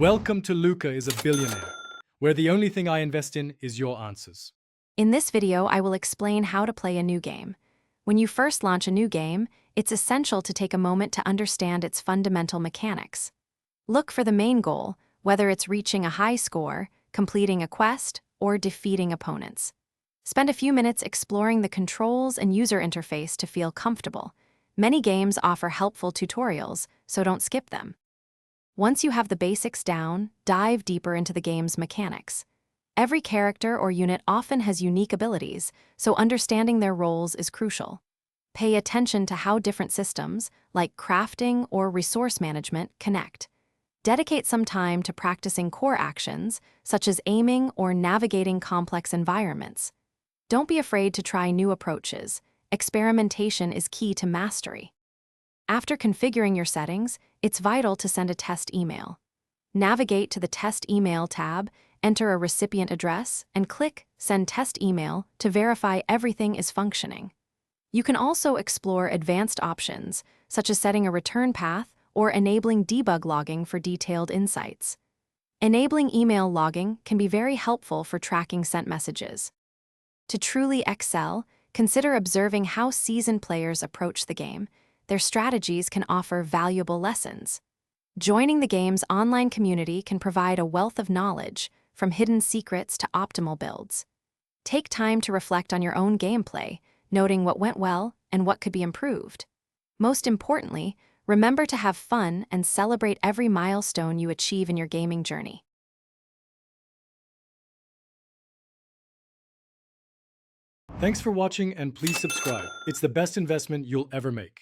Welcome to Luca is a Billionaire, where the only thing I invest in is your answers. In this video, I will explain how to play a new game. When you first launch a new game, it's essential to take a moment to understand its fundamental mechanics. Look for the main goal, whether it's reaching a high score, completing a quest, or defeating opponents. Spend a few minutes exploring the controls and user interface to feel comfortable. Many games offer helpful tutorials, so don't skip them. Once you have the basics down, dive deeper into the game's mechanics. Every character or unit often has unique abilities, so understanding their roles is crucial. Pay attention to how different systems, like crafting or resource management, connect. Dedicate some time to practicing core actions, such as aiming or navigating complex environments. Don't be afraid to try new approaches. Experimentation is key to mastery. After configuring your settings, it's vital to send a test email. Navigate to the Test Email tab, enter a recipient address, and click Send Test Email to verify everything is functioning. You can also explore advanced options, such as setting a return path or enabling debug logging for detailed insights. Enabling email logging can be very helpful for tracking sent messages. To truly excel, consider observing how seasoned players approach the game. Their strategies can offer valuable lessons. Joining the game's online community can provide a wealth of knowledge, from hidden secrets to optimal builds. Take time to reflect on your own gameplay, noting what went well and what could be improved. Most importantly, remember to have fun and celebrate every milestone you achieve in your gaming journey. Thanks for watching and please subscribe. It's the best investment you'll ever make.